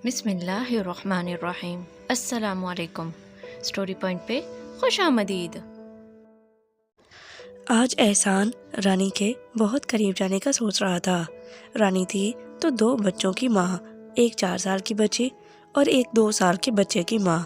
بسم اللہ الرحمن الرحیم۔ السلام علیکم۔ سٹوری پوائنٹ پہ خوش آمدید۔ آج احسان رانی کے بہت قریب جانے کا سوچ رہا تھا۔ رانی تھی تو 2 بچوں کی ماں، ایک 4 سال کی بچی اور ایک 2 سال کے بچے کی ماں۔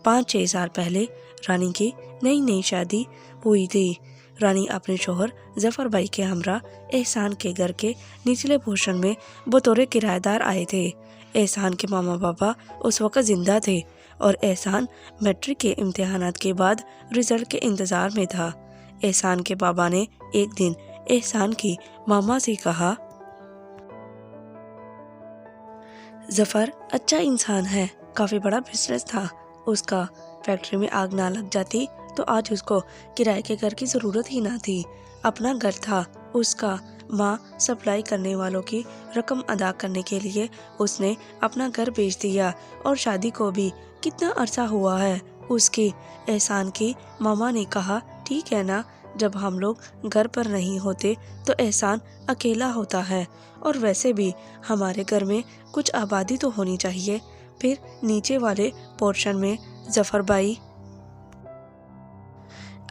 5-6 سال پہلے رانی کی نئی شادی ہوئی تھی۔ رانی اپنے شوہر ظفر بھائی کے ہمراہ احسان کے گھر کے نچلے پورشن میں بطور کرایہ دار آئے تھے۔ احسان کے ماما پاپا اس وقت زندہ تھے اور احسان میٹرک کے امتحانات کے بعد رزلٹ کے انتظار میں تھا۔ احسان کے بابا نے ایک دن احسان کی ماما سے کہا، ظفر اچھا انسان ہے، کافی بڑا بزنس تھا اس کا، فیکٹری میں آگ نہ لگ جاتی تو آج اس کو کرائے کے گھر کی ضرورت ہی نہ تھی۔ اپنا گھر تھا اس کا، ماں سپلائی کرنے والوں کی رقم ادا کرنے کے لیے اس نے اپنا گھر بیچ دیا، اور شادی کو بھی کتنا عرصہ ہوا ہے اس کی۔ احسان کی ماما نے کہا، ٹھیک ہے نا، جب ہم لوگ گھر پر نہیں ہوتے تو احسان اکیلا ہوتا ہے، اور ویسے بھی ہمارے گھر میں کچھ آبادی تو ہونی چاہیے۔ پھر نیچے والے پورشن میں ظفر بھائی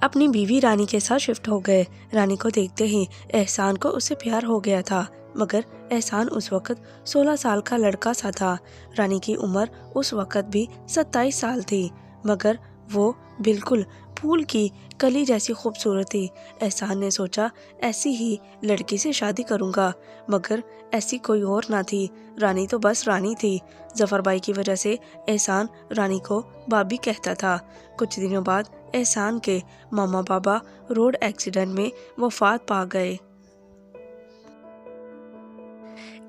اپنی بیوی رانی کے ساتھ شفٹ ہو گئے۔ رانی کو دیکھتے ہی احسان کو اس سے پیار ہو گیا تھا، مگر احسان اس وقت 16 سال کا لڑکا سا تھا۔ رانی کی عمر اس وقت بھی 27 سال تھی، مگر وہ بالکل پھول کی کلی جیسی خوبصورت تھی۔ احسان نے سوچا ایسی ہی لڑکی سے شادی کروں گا، مگر ایسی کوئی اور نہ تھی، رانی تو بس رانی تھی۔ ظفر بھائی کی وجہ سے احسان رانی کو بابی کہتا تھا۔ کچھ دنوں بعد احسان کے ماما بابا روڈ ایکسیڈنٹ میں وفات پا گئے۔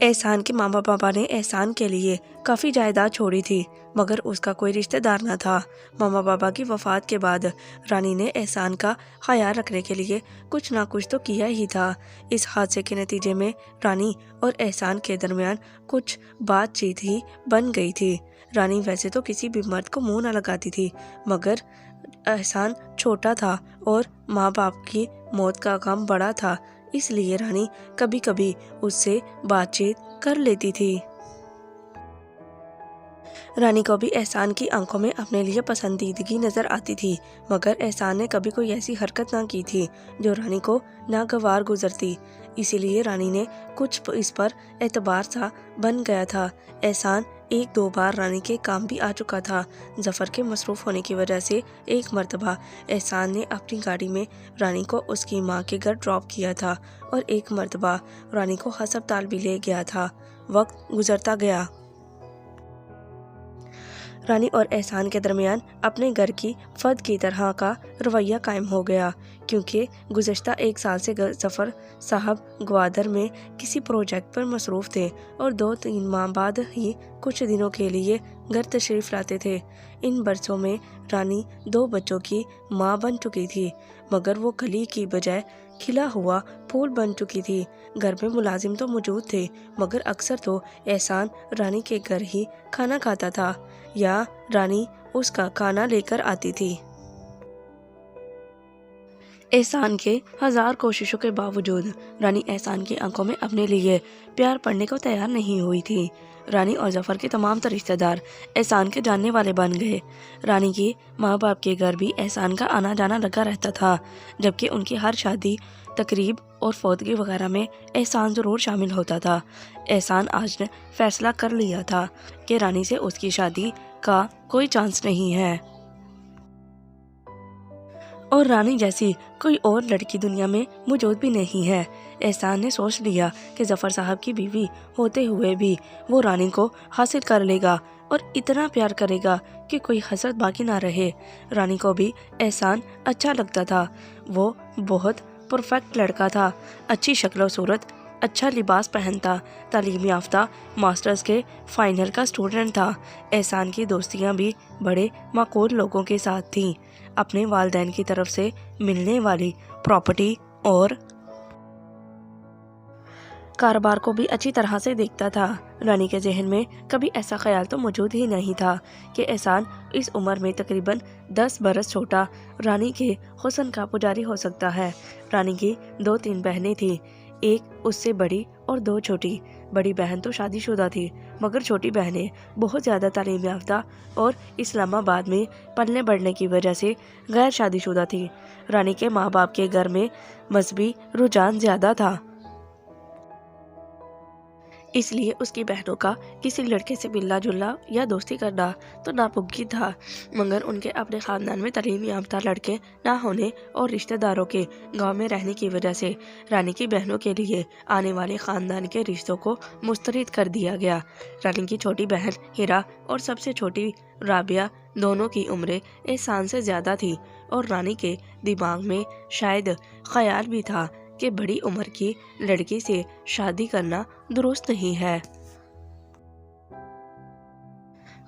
احسان کے ماما بابا نے احسان کے لیے کافی جائیداد چھوڑی تھی، مگر اس کا کوئی رشتہ دار نہ تھا۔ ماما بابا کی وفات کے بعد رانی نے احسان کا خیال رکھنے کے لیے کچھ نہ کچھ تو کیا ہی تھا۔ اس حادثے کے نتیجے میں رانی اور احسان کے درمیان کچھ بات چیت ہی بن گئی تھی۔ رانی ویسے تو کسی بھی مرد کو منہ نہ لگاتی تھی، مگر احسان چھوٹا تھا اور ماں باپ کی موت کا غم بڑا تھا، اس لیے رانی کبھی کبھی اس سے بات چیت کر لیتی تھی۔ رانی کو بھی احسان کی آنکھوں میں اپنے لیے پسندیدگی نظر آتی تھی، مگر احسان نے کبھی کوئی ایسی حرکت نہ کی تھی جو رانی کو ناگوار گزرتی، اسی لیے رانی نے کچھ اس پر اعتبار سا بن گیا تھا۔ احسان 1-2 بار رانی کے کام بھی آ چکا تھا۔ ظفر کے مصروف ہونے کی وجہ سے ایک مرتبہ احسان نے اپنی گاڑی میں رانی کو اس کی ماں کے گھر ڈراپ کیا تھا، اور ایک مرتبہ رانی کو ہسپتال بھی لے گیا تھا۔ وقت گزرتا گیا۔ رانی اور احسان کے درمیان اپنے گھر کی فرد کی طرح کا رویہ قائم ہو گیا، کیونکہ گزشتہ 1 سال سے ظفر صاحب گوادر میں کسی پروجیکٹ پر مصروف تھے، اور 2-3 ماہ بعد ہی کچھ دنوں کے لیے گھر تشریف لاتے تھے۔ ان برسوں میں رانی 2 بچوں کی ماں بن چکی تھی، مگر وہ کلی کی بجائے کھلا ہوا پھول بن چکی تھی۔ گھر میں ملازم تو موجود تھے، مگر اکثر تو احسان رانی کے گھر ہی کھانا کھاتا تھا، یا رانی اس کا کھانا لے کر آتی تھی۔ احسان کے 1000 کوششوں کے باوجود رانی احسان کی آنکھوں میں اپنے لیے پیار پڑنے کو تیار نہیں ہوئی تھی۔ رانی اور ظفر کے تمام تر رشتہ دار احسان کے جاننے والے بن گئے۔ رانی کی ماں باپ کے گھر بھی احسان کا آنا جانا لگا رہتا تھا، جبکہ ان کی ہر شادی، تقریب اور فوتگی وغیرہ میں احسان ضرور شامل ہوتا تھا۔ احسان آج نے فیصلہ کر لیا تھا کہ رانی سے اس کی شادی کا کوئی چانس نہیں ہے، اور رانی جیسی کوئی اور لڑکی دنیا میں موجود بھی نہیں ہے۔ احسان نے سوچ لیا کہ ظفر صاحب کی بیوی ہوتے ہوئے بھی وہ رانی کو حاصل کر لے گا اور اتنا پیار کرے گا کہ کوئی حسرت باقی نہ رہے۔ رانی کو بھی احسان اچھا لگتا تھا۔ وہ بہت پرفیکٹ لڑکا تھا، اچھی شکل و صورت، اچھا لباس پہنتا، تعلیم یافتہ، ماسٹرز کے فائنل کا اسٹوڈنٹ تھا۔ احسان کی دوستیاں بھی بڑے معقول لوگوں کے ساتھ تھیں۔ اپنے والدین کی طرف سے ملنے والی پراپرٹی اور کاروبار کو بھی اچھی طرح سے دیکھتا تھا۔ رانی کے ذہن میں کبھی ایسا خیال تو موجود ہی نہیں تھا کہ احسان اس عمر میں تقریباً 10 برس چھوٹا رانی کے حسن کا پجاری ہو سکتا ہے۔ رانی کی 2-3 بہنیں تھیں، ایک اس سے بڑی اور 2 چھوٹی۔ بڑی بہن تو شادی شدہ تھی، مگر چھوٹی بہنیں بہت زیادہ تعلیم یافتہ اور اسلام آباد میں پلنے بڑھنے کی وجہ سے غیر شادی شدہ تھی۔ رانی کے ماں باپ کے گھر میں مذہبی رجحان زیادہ تھا، اس لیے اس کی بہنوں کا کسی لڑکے سے ملنا جلنا یا دوستی کرنا تو ناممکن تھا، مگر ان کے اپنے خاندان میں تعلیم یافتہ لڑکے نہ ہونے اور رشتہ داروں کے گاؤں میں رہنے کی وجہ سے رانی کی بہنوں کے لیے آنے والے خاندان کے رشتوں کو مسترد کر دیا گیا۔ رانی کی چھوٹی بہن ہیرا اور سب سے چھوٹی رابعہ دونوں کی عمریں احسان سے زیادہ تھی، اور رانی کے دماغ میں شاید خیال بھی تھا کہ بڑی عمر کی لڑکی سے شادی کرنا درست نہیں ہے،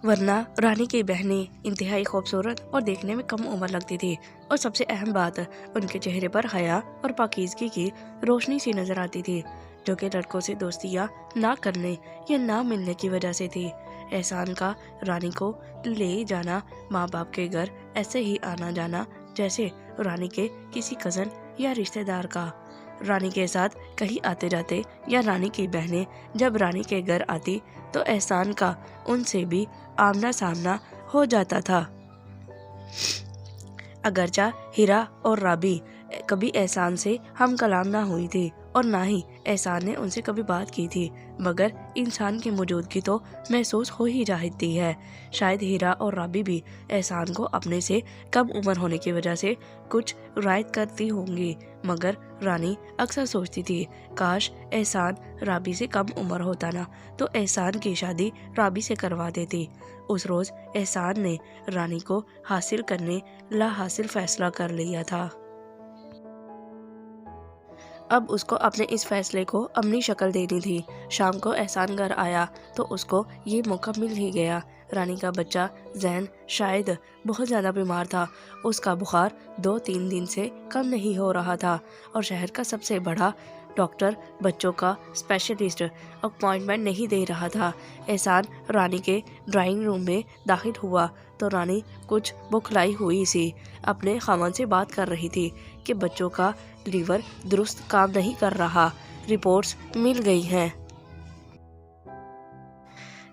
ورنہ رانی کی بہنیں انتہائی خوبصورت اور دیکھنے میں کم عمر لگتی تھی، اور سب سے اہم بات ان کے چہرے پر حیا اور پاکیزگی کی روشنی سی نظر آتی تھی، جو کہ لڑکوں سے دوستیاں نہ کرنے یا نہ ملنے کی وجہ سے تھی۔ احسان کا رانی کو لے جانا ماں باپ کے گھر ایسے ہی آنا جانا جیسے رانی کے کسی کزن یا رشتہ دار کا۔ رانی کے ساتھ کہیں آتے جاتے یا رانی کی بہنیں جب رانی کے گھر آتی تو احسان کا ان سے بھی آمنا سامنا ہو جاتا تھا۔ اگرچہ ہیرا اور رابی کبھی احسان سے ہم کلام نہ ہوئی تھی اور نہ ہی احسان نے ان سے کبھی بات کی تھی، مگر انسان کی موجودگی تو محسوس ہو ہی جاتی ہے۔ شاید ہیرا اور رابی بھی احسان کو اپنے سے کم عمر ہونے کی وجہ سے کچھ رعایت کرتی ہوں گی، مگر رانی اکثر سوچتی تھی کاش احسان رابی سے کم عمر ہوتا نا تو احسان کی شادی رابی سے کروا دیتی۔ اس روز احسان نے رانی کو حاصل کرنے لا حاصل فیصلہ کر لیا تھا۔ اب اس کو اپنے اس فیصلے کو عملی شکل دینی تھی۔ شام کو احسان گھر آیا تو اس کو یہ موقع مل ہی گیا۔ رانی کا بچہ زین شاید بہت زیادہ بیمار تھا، اس کا بخار 2-3 دن سے کم نہیں ہو رہا تھا، اور شہر کا سب سے بڑا ڈاکٹر بچوں کا اسپیشلسٹ اپوائنٹمنٹ نہیں دے رہا تھا۔ احسان رانی کے ڈرائنگ روم میں داخل ہوا تو رانی کچھ بوکھلائی ہوئی سی اپنے خاوند سے بات کر رہی تھی کہ بچوں کا لیور درست کام نہیں کر رہا، رپورٹس مل گئی ہیں،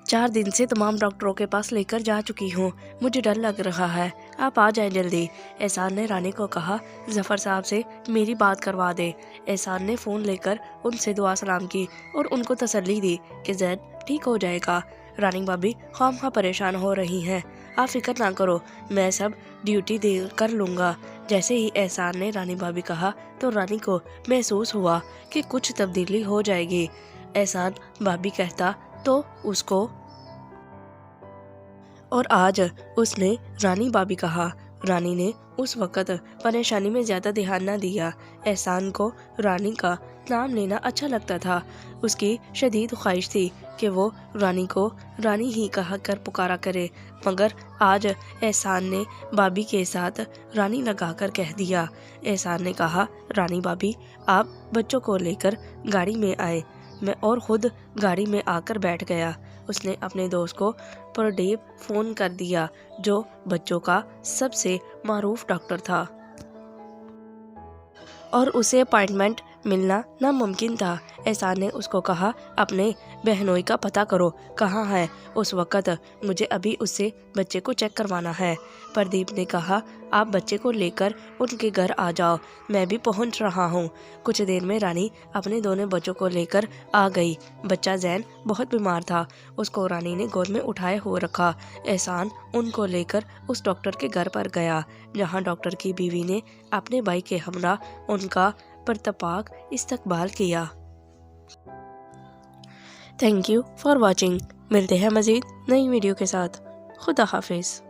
4 دن سے تمام ڈاکٹروں کے پاس لے کر جا چکی ہوں، مجھے ڈر لگ رہا ہے، آپ آ جائیں جلدی۔ احسان نے رانی کو کہا ظفر صاحب سے میری بات کروا دے۔ احسان نے فون لے کر ان سے دعا سلام کی اور ان کو تسلی دی کہ زین ٹھیک ہو جائے گا۔ رانی بھابی خواہ پریشان ہو رہی ہیں، آپ فکر نہ کرو، میں سب ڈیوٹی دے کر لوں گا۔ جیسے ہی احسان نے رانی بھابی کہا تو رانی کو محسوس ہوا کہ کچھ تبدیلی ہو جائے گی۔ احسان بھابی کہتا تو اس کو، اور آج اس نے رانی بھابی کہا۔ رانی نے اس وقت پریشانی میں زیادہ دھیان نہ دیا۔ احسان کو رانی کا نام لینا اچھا لگتا تھا، اس کی شدید خواہش تھی کہ وہ رانی کو رانی ہی کہا کر پکارا کرے، مگر آج احسان نے بھابی کے ساتھ رانی لگا کر کہہ دیا۔ احسان نے کہا رانی بھابی آپ بچوں کو لے کر گاڑی میں آئے، میں اور خود گاڑی میں آ کر بیٹھ گیا۔ اس نے اپنے دوست کو پردیپ فون کر دیا جو بچوں کا سب سے معروف ڈاکٹر تھا، اور اسے اپائنٹمنٹ ملنا ناممکن تھا۔ احسان نے اس کو کہا اپنے بہنوئی کا پتہ کرو کہاں ہے، اس وقت مجھے ابھی اس سے بچے کو چیک کروانا ہے۔ پردیپ نے کہا آپ بچے کو لے کر ان کے گھر آ جاؤ، میں بھی پہنچ رہا ہوں۔ کچھ دیر میں رانی اپنے دونوں بچوں کو لے کر آ گئی۔ بچہ زین بہت بیمار تھا، اس کو رانی نے گود میں اٹھائے ہو رکھا۔ احسان ان کو لے کر اس ڈاکٹر کے گھر پر گیا جہاں ڈاکٹر کی بیوی نے اپنے بھائی کے ہمراہ ان کا پرتپاک استقبال کیا۔ تھینک یو فار واچنگ، ملتے ہیں مزید نئی ویڈیو کے ساتھ، خدا حافظ۔